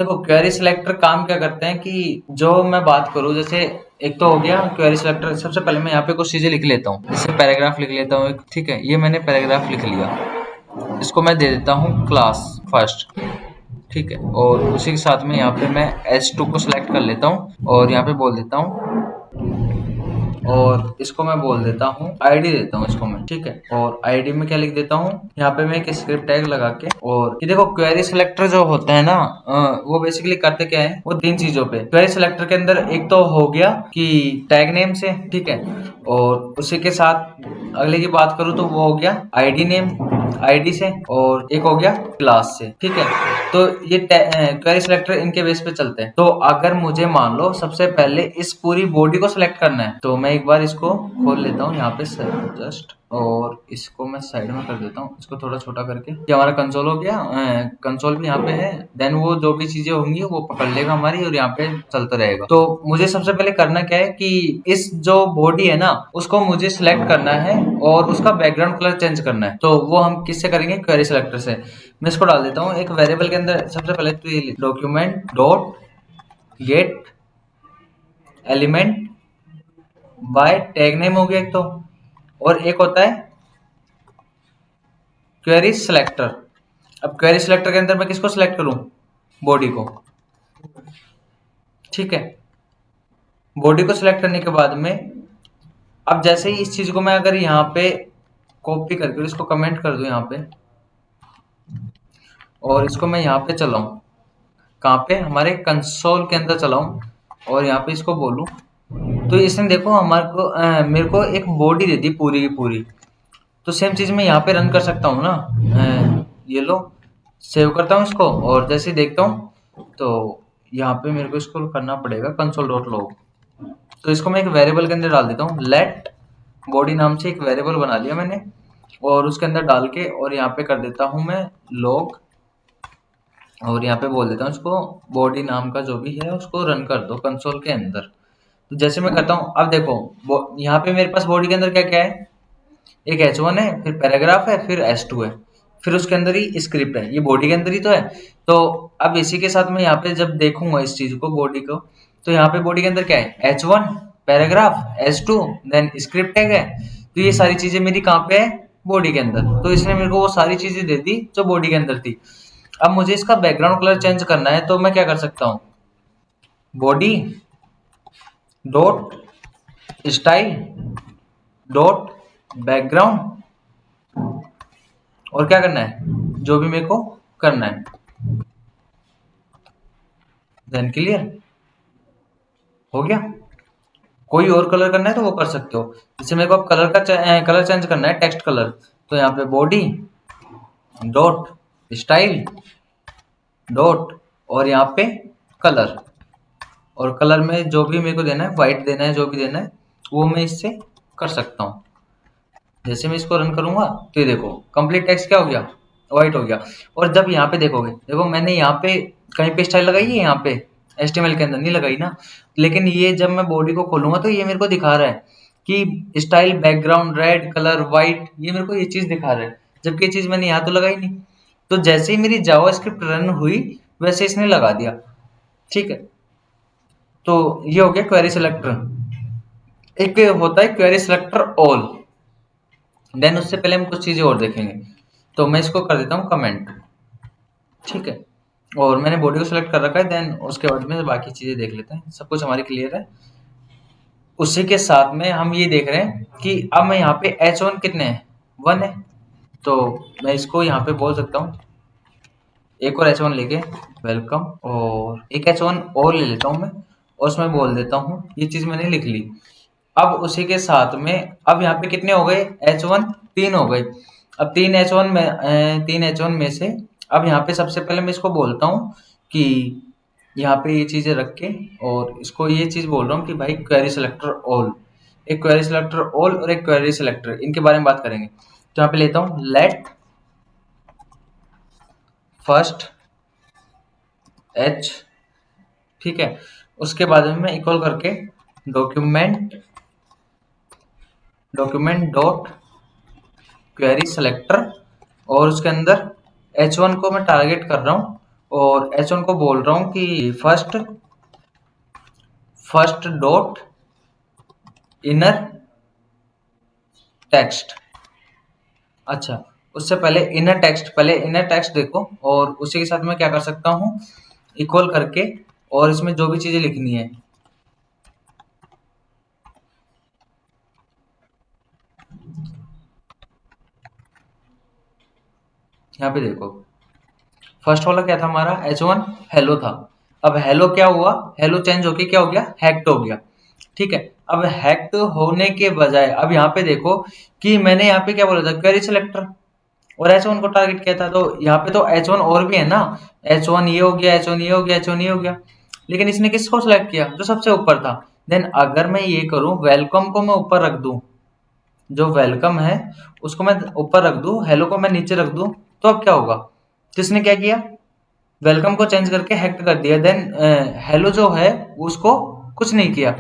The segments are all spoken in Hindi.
देखो क्वेरी सिलेक्टर काम क्या करते हैं कि जो मैं बात करूं, जैसे एक तो हो गया क्वेरी सिलेक्टर। सबसे पहले मैं यहाँ पे कुछ चीजें लिख लेता हूँ, जैसे पैराग्राफ लिख लेता हूँ एक, ठीक है। ये मैंने पैराग्राफ लिख लिया, इसको मैं दे देता हूँ क्लास फर्स्ट, ठीक है। और उसी के साथ में यहाँ पे मैं S2 को सिलेक्ट कर लेता हूँ और यहाँ पे बोल देता हूँ, और इसको मैं बोल देता हूँ आईडी देता हूँ इसको मैं, ठीक है। और आईडी में क्या लिख देता हूँ, यहाँ पे मैं एक स्क्रिप्ट टैग लगा के। और ये देखो क्वेरी सिलेक्टर जो होता है ना, वो बेसिकली करते क्या है, वो तीन चीजों पे क्वेरी सिलेक्टर के अंदर एक तो हो गया कि टैग नेम से, ठीक है। और उसी के साथ अगले की बात करूँ तो वो हो गया आईडी नेम, आईडी से। और एक हो गया क्लास से, ठीक है। तो ये क्वेरी सिलेक्टर इनके बेस पे चलते हैं। तो अगर मुझे मान लो सबसे पहले इस पूरी बॉडी को सिलेक्ट करना है, तो मैं एक बार इसको खोल लेता हूँ यहाँ पे जस्ट, और इसको मैं साइड में कर देता हूँ, इसको थोड़ा छोटा करके। ये हमारा कंसोल हो गया, कंसोल भी यहाँ पे है। देन वो जो भी चीजें होंगी वो पकड़ लेगा हमारी और यहाँ पे चलता रहेगा। तो मुझे सबसे पहले करना क्या है कि इस जो बॉडी है ना उसको मुझे सिलेक्ट करना है और उसका बैकग्राउंड कलर चेंज करना है। तो वो हम किससे करेंगे, क्वेरी सिलेक्टर से। मैं इसको डाल देता हूँ एक वेरिएबल के अंदर। सबसे पहले तो ये document dot get element bye tag name हो गया एक तो, और एक होता है क्वेरी सिलेक्टर। अब क्वेरी सिलेक्टर के अंदर मैं किसको सिलेक्ट करूं, बॉडी को, ठीक है। बॉडी को सिलेक्ट करने के बाद में अब जैसे ही इस चीज को मैं अगर यहाँ पे कॉपी करके इसको कमेंट कर दूं यहाँ पे, और इसको मैं यहाँ पे चलाऊं, कहाँ पे, हमारे कंसोल के अंदर चलाऊं, और यहाँ पे इसको बोलूं, तो इसने देखो हमारे को मेरे को एक बॉडी दे दी पूरी की पूरी। तो सेम चीज मैं यहाँ पे रन कर सकता हूँ ना। ये लो, सेव करता हूँ इसको, और जैसे ही देखता हूँ तो यहाँ पे मेरे को इसको करना पड़ेगा कंसोल डॉट लॉग। तो इसको मैं एक वेरिएबल के अंदर डाल देता हूँ, लेट बॉडी नाम से एक वेरिएबल बना लिया मैंने, और उसके अंदर डाल के और यहाँ पे कर देता हूँ मैं लॉग, और यहाँ पे बोल देता हूँ इसको बॉडी नाम का जो भी है उसको रन कर दो कंसोल के अंदर। तो जैसे मैं करता हूँ, अब देखो यहाँ पे मेरे पास बॉडी के अंदर क्या क्या है, एक H1 है, फिर पैराग्राफ है, फिर S2 है, फिर उसके अंदर ही स्क्रिप्ट है। ये बॉडी के अंदर ही तो है। तो अब इसी के साथ मैं यहाँ पे जब देखूंगा इस चीज को, बॉडी को, तो यहाँ पे बॉडी के अंदर क्या है, H1 paragraph S2 then script tag है। तो ये सारी चीजें मेरी कहाँ पे है, बॉडी के अंदर। तो इसने मेरे को वो सारी चीजें दे दी जो बॉडी के अंदर थी। अब मुझे इसका बैकग्राउंड कलर चेंज करना है, तो मैं क्या कर सकता हूँ, body dot style dot background, और क्या करना है, जो भी मेरे को करना है, देन क्लियर हो गया। कोई और कलर करना है तो वो कर सकते हो। जैसे मेरे को अब कलर चेंज करना है, टेक्स्ट कलर, तो यहाँ पे बॉडी डॉट स्टाइल डॉट, और यहाँ पे कलर, और कलर में जो भी मेरे को देना है, व्हाइट देना है, जो भी देना है वो मैं इससे कर सकता हूँ। जैसे मैं इसको रन करूंगा तो ये देखो कंप्लीट टेक्स्ट क्या हो गया, व्हाइट हो गया। और जब यहाँ पे देखोगे, देखो मैंने यहाँ पे कहीं पे स्टाइल लगाई है, यहाँ पे HTML के अंदर नहीं लगाई ना। लेकिन ये जब मैं बॉडी को खोलूंगा तो ये मेरे को दिखा रहा है कि style background red colour white, ये मेरे को ये चीज दिखा रहा है, जबकि ये चीज मैंने यहाँ तो लगाई नहीं। तो जैसे ही मेरी जावा स्क्रिप्ट रन हुई वैसे इसने लगा दिया, ठीक है। तो ये हो गया क्वेरी सिलेक्टर। एक होता है क्वेरी सिलेक्टर ऑल, देन उससे पहले हम कुछ चीजें और देखेंगे। तो मैं इसको कर देता हूँ कमेंट, ठीक है। और मैंने बॉडी को सिलेक्ट कर रखा है, देन उसके बाद में बाकी चीजें देख लेते हैं। सब कुछ हमारी क्लियर है। उसी के साथ में हम ये देख रहे हैं कि अब मैं यहाँ पे H1 कितने हैं, 1 है। तो मैं इसको यहाँ पे बोल सकता हूँ एक और H1 लेके वेलकम, और एक H1 और ले लेता हूँ मैं, और उसमें बोल देता हूँ ये चीज मैंने लिख ली। अब उसी के साथ में अब यहाँ पे कितने हो गए, H1 3 हो गए। अब तीन H1 में से अब यहाँ पे सबसे पहले मैं इसको बोलता हूँ कि यहाँ पे ये चीजें रख के, और इसको ये चीज बोल रहा हूँ कि भाई क्वेरी सिलेक्टर ऑल, एक क्वेरी सिलेक्टर ऑल और एक क्वेरी सिलेक्टर, इनके बारे में बात करेंगे। तो यहाँ पे लेता हूँ लेट फर्स्ट H, ठीक है। उसके बाद में मैं इक्वल करके डॉक्यूमेंट डॉट क्वेरी सिलेक्टर, और उसके अंदर H1 को मैं टारगेट कर रहा हूँ और H1 को बोल रहा हूँ कि फर्स्ट डॉट इनर टेक्स्ट। अच्छा, उससे पहले इनर टेक्स्ट देखो, और उसी के साथ मैं क्या कर सकता हूँ, इक्वल करके, और इसमें जो भी चीजें लिखनी है, यहाँ पे देखो, फर्स्ट वाला क्या था हमारा, H1 हेलो था। अब हेलो क्या हुआ, हेलो चेंज होके क्या हो गया, हैक्ड हो गया। ठीक है, अब हैक्ड होने के बजाय अब यहाँ पे देखो कि मैंने यहाँ पे क्या बोला था, क्वेरी सिलेक्टर, और H1 को टारगेट किया था, तो यहाँ पे तो H1 और भी है ना, H1 ये हो गया, H1 ये हो गया, H1 ये हो गया, लेकिन इसने किसको सिलेक्ट किया, जो सबसे ऊपर था। देन अगर मैं ये करूं, वेलकम को मैं ऊपर रख दूं, जो वेलकम है उसको मैं ऊपर रख दूं, हेलो को मैं नीचे रख दूं, तो अब क्या होगा, तो इसने क्या किया, वेलकम को चेंज करके हैक्ड कर दिया। देन हेलो जो है उसको कुछ नहीं किया।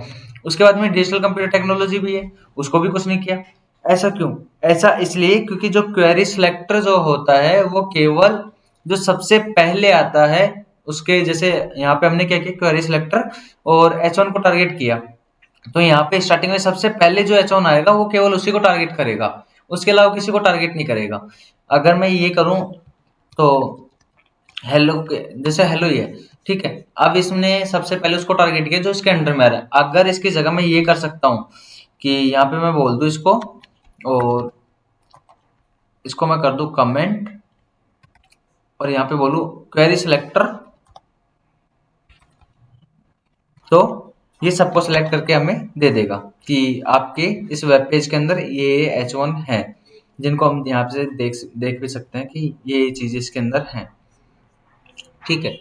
उसके बाद में डिजिटल कंप्यूटर टेक्नोलॉजी भी है, उसको भी कुछ नहीं किया। ऐसा क्यों, ऐसा इसलिए क्योंकि जो क्वेरी सिलेक्टर जो होता है वो केवल जो सबसे पहले आता है उसके, जैसे यहाँ पे हमने क्या किया, क्वेरी सिलेक्टर और H1 को टारगेट किया, तो यहाँ पे स्टार्टिंग में सबसे पहले जो H1 आएगा वो केवल उसी को टारगेट करेगा, उसके अलावा किसी को टारगेट नहीं करेगा। अगर मैं ये करूं तो हेलो के जैसे हेलो ही है, ठीक है, अब इसने सबसे पहले उसको टारगेट किया जो इसके अंडर में आ रहा है। अगर इसकी जगह मैं ये कर सकता हूँ कि यहाँ पे मैं बोल दूं इसको, और इसको मैं कर दूं कमेंट, और यहाँ पे बोलूं क्वेरी सिलेक्टर, तो ये सबको सिलेक्ट करके हमें दे देगा कि आपके इस वेब पेज के अंदर ये H1 है, जिनको हम यहाँ से देख भी सकते हैं कि ये चीजें इसके अंदर हैं। ठीक है,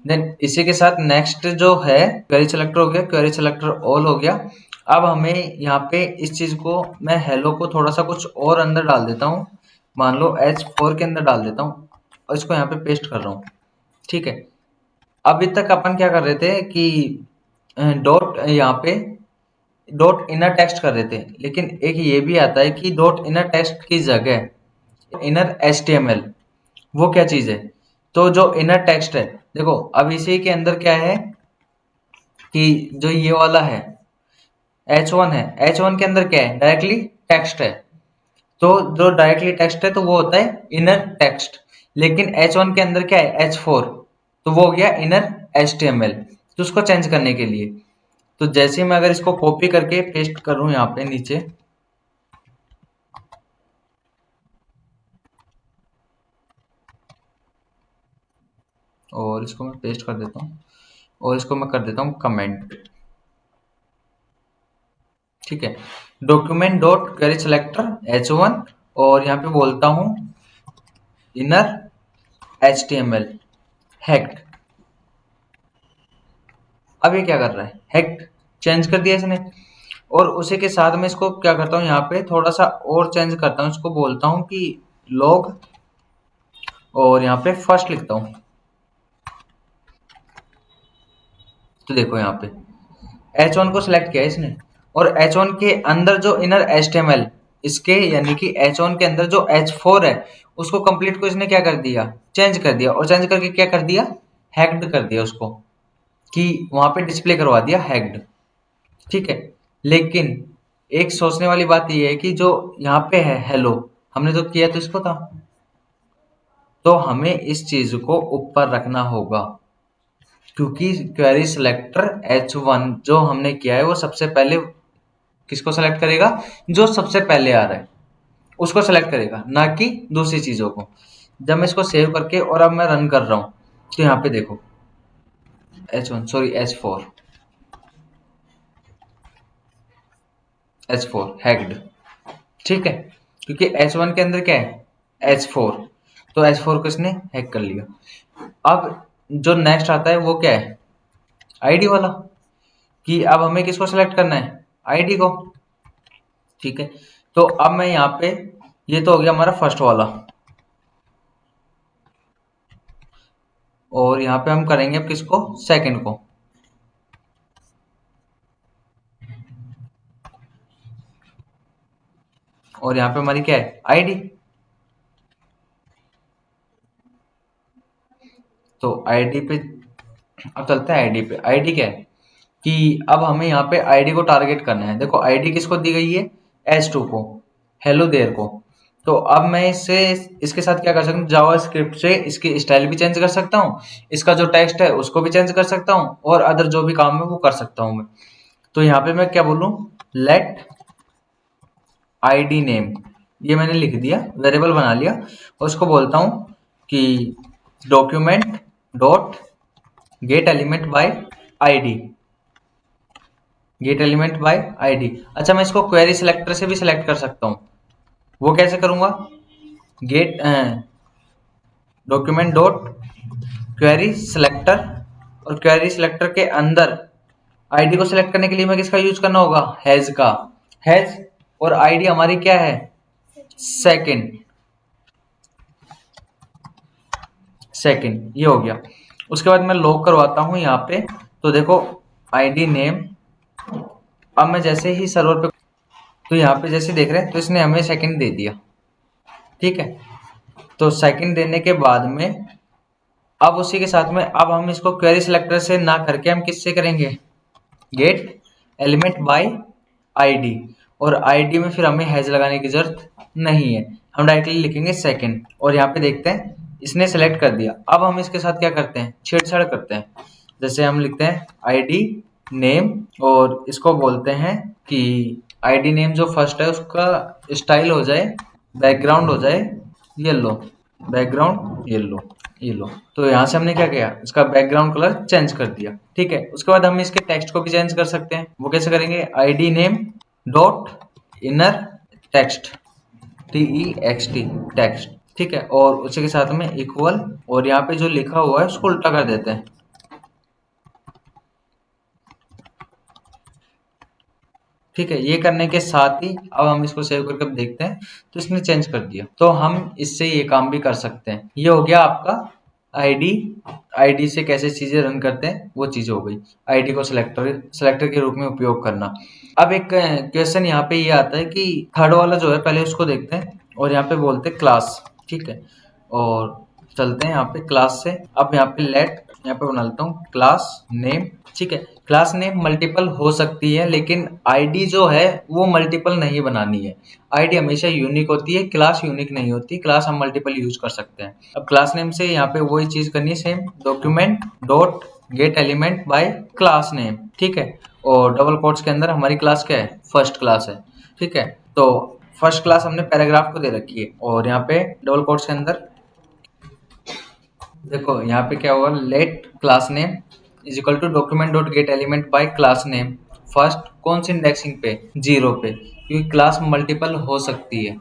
देन इसी के साथ नेक्स्ट जो है, क्वेरी सिलेक्टर हो गया, क्वेरी सिलेक्टर ऑल हो गया। अब हमें यहाँ पे इस चीज को, मैं हेलो को थोड़ा सा कुछ और अंदर डाल देता हूँ, मान लो H4 के अंदर डाल देता हूँ, और इसको यहाँ पे पेस्ट कर रहा हूँ। ठीक है, अभी तक अपन क्या कर रहे थे कि डॉट यहाँ पे डॉट इनर टेक्स्ट कर रहे थे, लेकिन एक ये भी आता है कि डॉट इनर टेक्स्ट की जगह इनर HTML, वो क्या चीज है, तो जो इनर टेक्स्ट है, देखो अब इसी के अंदर क्या है कि जो ये वाला है H1 है, H1 के अंदर क्या है, डायरेक्टली टेक्स्ट है, तो जो डायरेक्टली टेक्स्ट है तो वो होता है इनर टेक्स्ट। लेकिन H1 के अंदर क्या है, H4, तो वो हो गया इनर HTML। तो उसको चेंज करने के लिए, तो जैसे मैं अगर इसको कॉपी करके पेस्ट करूं यहाँ पे नीचे, और इसको मैं पेस्ट कर देता हूँ, और इसको मैं कर देता हूँ कमेंट। ठीक है, document dot query selector H1, और यहाँ पे बोलता हूँ इनर HTML हैक्ड। अब ये क्या कर रहा है, हैक्ड चेंज कर दिया इसने। और उसी के साथ में इसको क्या करता हूँ, यहाँ पे थोड़ा सा और चेंज करता हूँ, इसको बोलता हूँ कि लॉग, और यहाँ पे फर्स्ट लिखता हूँ। तो देखो यहाँ पे H1 को सिलेक्ट किया इसने, और H1 के अंदर जो इनर HTML, इसके यानी कि H1 के अंदर जो H4 है उसको कंप्लीट को इसने क्या कर दिया, चेंज कर दिया, और चेंज करके क्या कर दिया, हैक्ड कर दिया उसको, कि वहां पे डिस्प्ले करवा दिया हैक्ड। ठीक है, लेकिन एक सोचने वाली बात यह है कि जो यहाँ पे है हेलो, हमने जो किया तो इसको था, तो हमें इस चीज को ऊपर रखना होगा, क्योंकि क्वेरी सिलेक्टर H1 जो हमने किया है वो सबसे पहले किसको सेलेक्ट करेगा, जो सबसे पहले आ रहा है उसको सेलेक्ट करेगा, ना कि दूसरी चीजों को। जब मैं इसको सेव करके और अब मैं रन कर रहा हूं, तो यहाँ पे देखो H1 सॉरी H4 हैक्ड। ठीक है, क्योंकि H1 के अंदर क्या है, H4, तो H4 को इसने हैक कर लिया। अब जो नेक्स्ट आता है वो क्या है, आईडी वाला, कि अब हमें किसको सेलेक्ट करना है, आईडी को। ठीक है, तो अब मैं यहाँ पे, ये तो हो गया हमारा फर्स्ट वाला, और यहाँ पे हम करेंगे अब किसको, सेकंड को। और यहाँ पे हमारी क्या है, आईडी। तो आईडी पे अब चलते हैं। आईडी पे, आईडी क्या है कि अब हमें यहाँ पे आईडी को टारगेट करना है। देखो आईडी किसको दी गई है, S2 को, हेलो देयर को। तो अब मैं इससे इसके साथ क्या कर सकता हूँ, जावा स्क्रिप्ट से इसकी स्टाइल भी चेंज कर सकता हूँ, इसका जो टेक्स्ट है उसको भी चेंज कर सकता हूँ, और अदर जो भी काम है वो कर सकता हूँ मैं। तो यहाँ पे मैं क्या बोलूँ, लेट आईडी नेम, ये मैंने लिख दिया, वेरिएबल बना लिया, और उसको बोलता हूँ कि document dot get element bye ID, gate element bye ID. अच्छा, मैं इसको क्वेरी सिलेक्टर से भी सिलेक्ट कर सकता हूँ। वो कैसे करूंगा, gate document dot query selector, और क्वेरी सिलेक्टर के अंदर आईडी को सिलेक्ट करने के लिए मैं किसका यूज करना होगा, हैज का, हैज, और आईडी हमारी क्या है, सेकंड, सेकंड, ये हो गया। उसके बाद मैं लॉग करवाता हूं यहाँ पे। तो देखो आईडी नेम, अब मैं जैसे ही सर्वर पे, तो यहाँ पे जैसे देख रहे हैं तो इसने हमें सेकंड दे दिया, ठीक है। तो सेकंड देने के बाद में अब उसी के साथ में अब हम इसको क्वेरी सिलेक्टर से ना करके हम किससे करेंगे, गेट एलिमेंट बाय आईडी, और आईडी में फिर हमें हैज लगाने की जरूरत नहीं है, हम डायरेक्टली लिखेंगे सेकंड। और यहाँ पे देखते हैं इसने सेलेक्ट कर दिया। अब हम इसके साथ क्या करते हैं, छेड़छाड़ करते हैं। जैसे हम लिखते हैं आईडी नेम, और इसको बोलते हैं कि आईडी नेम जो फर्स्ट है उसका स्टाइल हो जाए, बैकग्राउंड हो जाए येलो, बैकग्राउंड येलो, येलो। तो यहाँ से हमने क्या किया, इसका बैकग्राउंड कलर चेंज कर दिया, ठीक है। उसके बाद हम इसके टेक्स्ट को भी चेंज कर सकते हैं। वो कैसे करेंगे, ID name dot inner text, TEXT, text, ठीक है। और उसी के साथ में इक्वल, और यहाँ पे जो लिखा हुआ है उसको उल्टा कर देते हैं, ठीक है। ये करने के साथ ही अब हम इसको सेव करके देखते हैं तो इसने चेंज कर दिया। तो हम इससे ये काम भी कर सकते हैं। ये हो गया आपका आईडी, आईडी से कैसे चीजें रन करते हैं वो चीज हो गई, आईडी को सिलेक्टर के रूप में उपयोग करना। अब एक क्वेश्चन यहाँ पे ये आता है कि थर्ड वाला जो है पहले उसको देखते हैं, और यहाँ पे बोलते हैं क्लास, ठीक है। और चलते हैं यहाँ पे क्लास से। अब यहाँ पे लेट, यहाँ पे बना लेता हूँ क्लास नेम, ठीक है। क्लास नेम मल्टीपल हो सकती है, लेकिन आईडी जो है वो मल्टीपल नहीं बनानी है। आईडी हमेशा यूनिक होती है, क्लास यूनिक नहीं होती। क्लास हम मल्टीपल यूज कर सकते हैं। अब क्लास नेम से यहाँ पे वही चीज करनी है same, document dot get element by class name, ठीक है। और डबल कोट्स के अंदर हमारी क्लास क्या है, फर्स्ट क्लास है, ठीक है। तो फर्स्ट क्लास हमने पैराग्राफ को दे रखी है, और यहाँ पे डबल कोट्स के अंदर देखो यहाँ पे क्या होगा, let class name is equal to document dot get element by class name first, कौन सी इंडेक्सिंग पे, 0 पे, क्योंकि क्लास मल्टीपल हो सकती है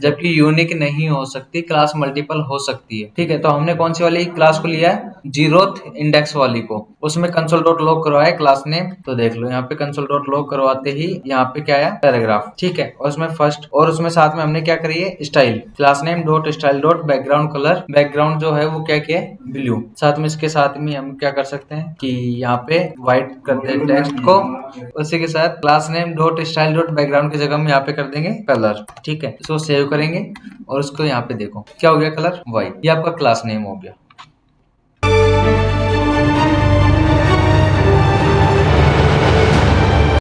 जबकि यूनिक नहीं हो सकती, क्लास मल्टीपल हो सकती है, ठीक है। तो हमने कौन सी वाली क्लास को लिया है, 0th इंडेक्स वाली को, उसमें कंसोल डॉट लॉग करवाया क्लास नेम। तो देख लो यहाँ पे कंसोल डॉट लॉग करवाते ही यहाँ पे क्या है, पैराग्राफ, ठीक है। और उसमें फर्स्ट, और उसमें साथ में हमने क्या करी है, style, class name dot style dot background colour, background जो है वो क्या किया है, ब्लू। साथ में इसके साथ में हम क्या कर सकते हैं कि यहाँ पे व्हाइट करते हैं टेक्स्ट को, उसी के साथ class name dot style dot background की जगह हम यहाँ पे कर देंगे कलर, ठीक है। इसको सेव करेंगे और उसको यहाँ पे देखो क्या हो गया, कलर व्हाइट। ये आपका क्लास नेम हो गया।